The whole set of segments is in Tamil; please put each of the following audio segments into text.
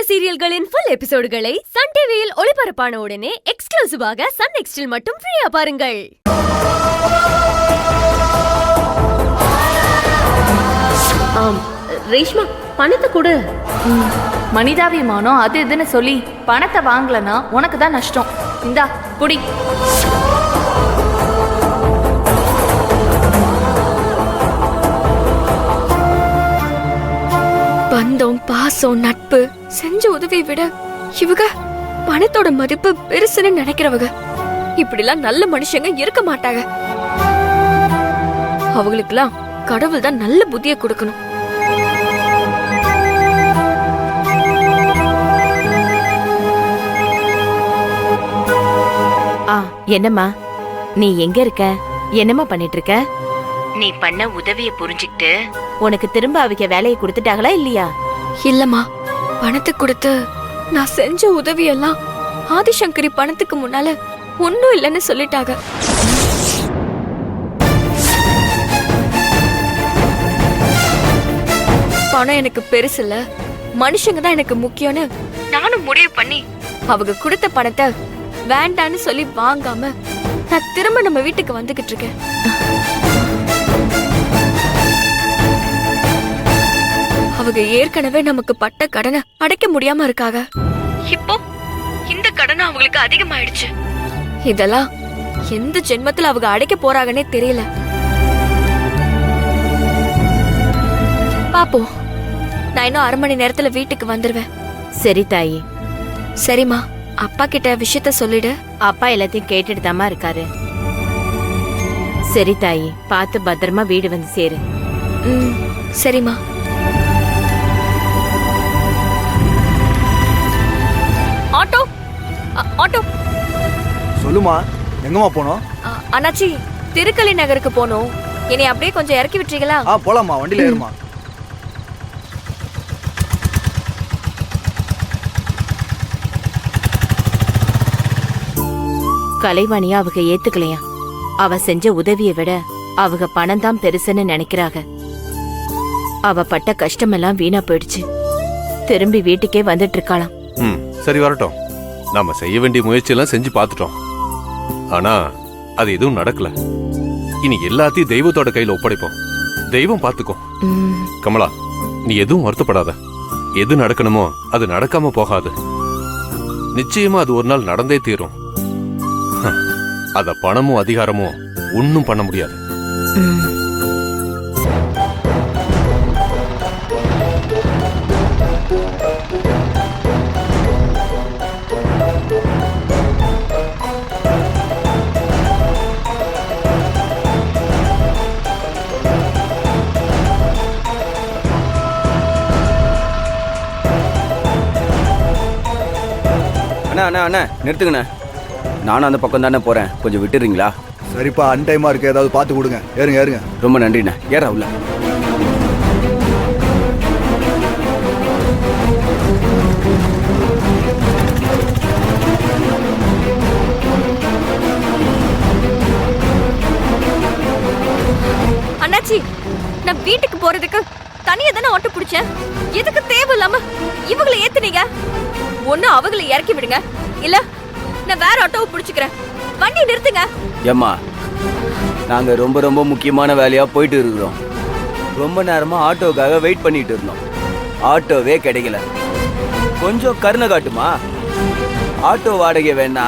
சீரியல்களின் ஃபுல் எபிசோடுகளை சன் டிவியில் ஒளிபரப்பான உடனே எக்ஸ்க்ளூசிவாக சன் நெக்ஸ்டில் மட்டும் ஃப்ரீயா பாருங்கள். ரேஷ்மா, பணத்தை கொடு. மனிதாபிமானம் அது இதுன்னு சொல்லி பணத்தை வாங்கலனா உனக்கு தான் நஷ்டம். இந்தா குடி. பந்தம், பாசம், நட்பு செஞ்ச உதவியை விட இவங்க பணத்தோட மதிப்பு பெருசுன்னு நினைக்கிறவங்க. இப்படிலாம் நல்ல மனுஷங்க இருக்க மாட்டாங்க. அவங்களுக்கெல்லாம் கடவுள் தான் நல்ல புத்தியை கொடுக்கணும். என்னம்மா, நீ எங்க இருக்க? என்னம்மா பண்ணிட்டு இருக்க? நீ பண்ண உதவிய புரிஞ்சுக்கிட்டு உனக்கு திரும்ப அவங்க வேலையை கொடுத்துட்டாங்களா இல்லையா? இல்லம்மா, பணத்தை கொடுத்து நான் செஞ்ச உதவியெல்லாம் ஆதிசங்கரி பணத்துக்கு முன்னால ஒன்னும் இல்லைன்னு சொல்லிட்டாங்க. பணம் எனக்கு பெருசு இல்ல, மனுஷங்க தான் எனக்கு முக்கியம்னு நானும் முடிவு பண்ணி அவங்க கொடுத்த பணத்தை வேண்டான்னு சொல்லி வாங்காம நான் திரும்ப நம்ம வீட்டுக்கு வந்துகிட்டு இருக்கேன். அவங்க ஏற்கனவே நமக்கு பட்ட கடனை அடைக்க முடியாம இருக்காங்க. இப்போ இந்த கடனை அவங்களுக்கு அதிகமாயிடுச்சு. இதெல்லாம் எந்த ஜென்மத்துல அவங்க அடைக்க போறாங்கன்னே தெரியல. பாப்போம், நான் இன்னும் 1/2 மணி நேரத்துல வீட்டுக்கு வந்துருவேன். சரி தாயி. சரிம்மா, அப்பா கிட்ட விஷயத்த சொல்லிடு. அப்பா எல்லாத்தையும் கேட்டுட்டு தாமா இருக்காரு. சரி தாயி, பார்த்து பத்திரமா வீடு வந்து சேரு. சரிம்மா. Auto auto. சொல்லுமா, எங்கம்மா போனோம்? அண்ணாச்சி, திருக்கலை நகருக்கு போனோம். என்னை அப்படியே கொஞ்சம் இறக்கி விட்டுறீங்களா? போலாமா, வண்டியில ஏறுமா. கலைவாணியா அவங்க ஏத்துக்கலையா? அவ செஞ்ச உதவியை விட அவங்க பணம் தான் பெருசுன்னு நினைக்கிறாங்க. அவ பட்ட கஷ்டமெல்லாம் வீணா போயிடுச்சு. திரும்பி வீட்டுக்கே வந்துட்டு இருக்காளாம். சரி, வரட்டும். நாம செய்ய வேண்டிய முயற்சியெல்லாம் செஞ்சு பார்த்துட்டோம். ஆனா அது எதுவும் நடக்கல. இனி எல்லாத்தையும் தெய்வத்தோட கையில ஒப்படைப்போம். தெய்வம் பார்த்துக்கோ. கமலா, நீ எதுவும் வருத்தப்படாத. எது நடக்கணுமோ அது நடக்காம போகாது. நிச்சயமா அது ஒரு நாள் நடந்தே தீரும். அத பணமும் அதிகாரமும் ஒன்னும் பண்ண முடியாது. அண்ணா அண்ணா அண்ணா, நிறுத்துங்கண்ணா. நானும் அந்த பக்கம் தானே போறேன், கொஞ்சம் விட்டுறீங்களா? சரிப்பா, அன்டைமா இருக்கு, ஏதாவது பார்த்து கொடுங்க. ஏறுங்க ஏறுங்க. ரொம்ப நன்றிண்ணா. ஏறா உள்ள. அண்ணாச்சி, நான் வீட்டுக்கு போறதுக்கு தனியா தானே ஆட்டோ பிடிச்சேன். எதுக்கு தேவையில்லாம இவங்களை ஏத்துனீங்க? ஒண்ணு அவங்களை இறக்கி விடுங்க, இல்ல நான் வேற ஆட்டோவை பிடிச்சுக்கிறேன். வண்டி நிறுத்துங்க. ஏம்மா, நாங்க ரொம்ப ரொம்ப முக்கியமான வேலையா போயிட்டு இருக்கிறோம். ரொம்ப நேரமா ஆட்டோக்காக வெயிட் பண்ணிட்டு இருந்தோம். ஆட்டோவே கிடைக்கல. கொஞ்சம் கருணை காட்டுமா. ஆட்டோ வாடகை வேணா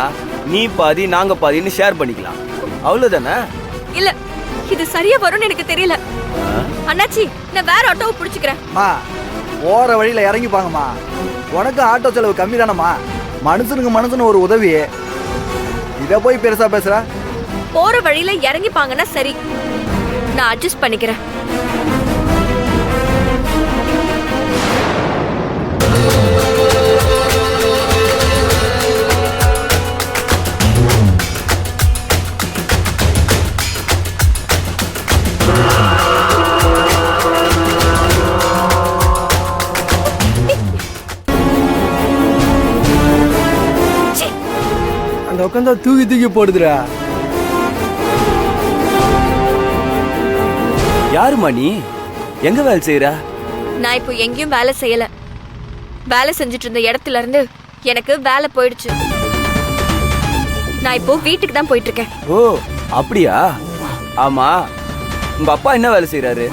நீ பாதி நாங்க பாதின்னு ஷேர் பண்ணிக்கலாம், அவ்வளவுதானே? இல்ல, இது சரியா வரும்னு எனக்கு தெரியல. அண்ணாச்சி, நான் வேற ஆட்டோவை பிடிச்சுக்கிறேன். போற வழியில இறங்கிப்பாங்கம்மா. உனக்கு ஆட்டோ செலவு கம்மி தானம்மா. மனுஷனுக்கு ஒரு உதவி, இத போய் பெருசா பேசுற. போற வழியில இறங்கிப்பாங்கன்னா சரி, நான் அட்ஜஸ்ட் பண்ணிக்கிறேன். அந்த உட்காந்தா தூக்கி தூக்கி போடுதுடா. யாருமா நீ? எங்க வேலை செய்யற? நான் இப்போ எங்கேயும் வேலை செய்யல. வேலை செஞ்சுட்டு இருந்த இடத்துல இருந்து எனக்கு வேலை போயிடுச்சு. நான் இப்போ வீட்டுக்கு தான் போயிட்டு இருக்கேன். ஓ அப்படியா? ஆமா, உங்க அப்பா என்ன வேலை செய்யறாரு?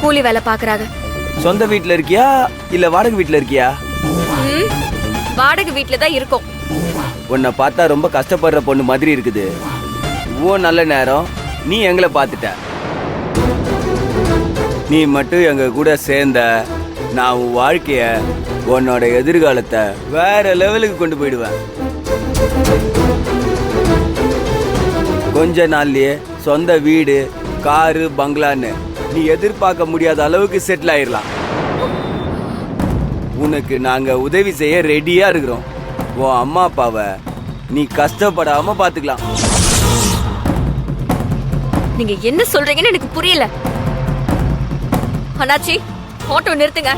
கூலி வேலை பாக்குறாங்க. சொந்த வீட்டுல இருக்கியா இல்ல வாடகை வீட்டுல இருக்கியா? வாடகை வீட்டுல தான் இருக்கோம். உன்னை பார்த்தா ரொம்ப கஷ்டப்படுற பொண்ணு மாதிரி இருக்குது. ஓ நல்ல நேரம் நீ எங்களை பார்த்துட்ட. நீ மட்டும் எங்க கூட சேர்ந்த நான் உன் வாழ்க்கைய உன்னோட எதிர்காலத்தை வேற லெவலுக்கு கொண்டு போயிடுவேன். கொஞ்ச நாள்லயே சொந்த வீடு, காரு, பங்களான்னு நீ எதிர்பார்க்க முடியாத அளவுக்கு செட்டில் ஆயிடலாம். உனக்கு நாங்க உதவி செய்ய ரெடியா இருக்கிறோம். உன் அம்மா அப்பாவை நீ கஷ்டப்படாம பாத்துக்கலாம். நீங்க என்ன சொல்றீங்கன்னு எனக்கு புரியல. அண்ணாச்சி, ஆட்டோ நிறுத்துங்க.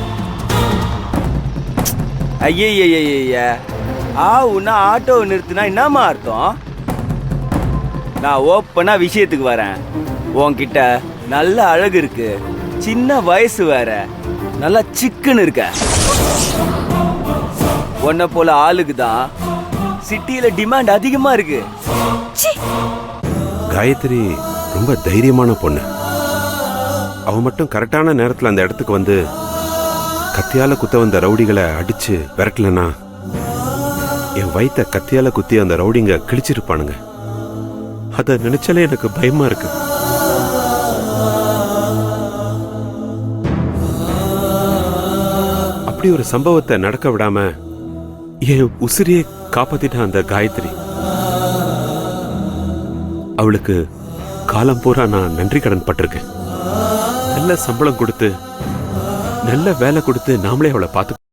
ஐய உன்ன ஆட்டோ நிறுத்தினா என்னமா அர்த்தம்? நான் ஓப்பனா விஷயத்துக்கு வரேன். உன்கிட்ட நல்ல அழகு இருக்கு, சின்ன வயசு வேற, நல்லா சிக்குன்னு இருக்க. உன்னை போல ஆளுக்கு தான் சிட்டியில டிமாண்ட் அதிகமா இருக்கு. காயத்ரி ரொம்ப தைரியமான பொண்ணு. அவ மட்டும் கரெக்டான நேரத்துல அந்த இடத்துக்கு வந்து கத்தியால குத்த வந்த ரவுடிகளை அடிச்சு விரட்டலனா என் வயித்தை கத்தியால குத்தி அந்த ரவுடிங்க கிழிச்சிருப்பானுங்க. அத நினைச்சாலே எனக்கு பயமா இருக்கு. அப்படி ஒரு சம்பவத்தை நடக்க விடாம என் உசிரியை காப்பாத்திட்டான் அந்த காயத்ரி. அவளுக்கு காலம் பூரா நான் நன்றி கடன் பட்டிருக்கேன். நல்ல சம்பளம் கொடுத்து நல்ல வேலை கொடுத்து நாமளே அவளை பார்த்து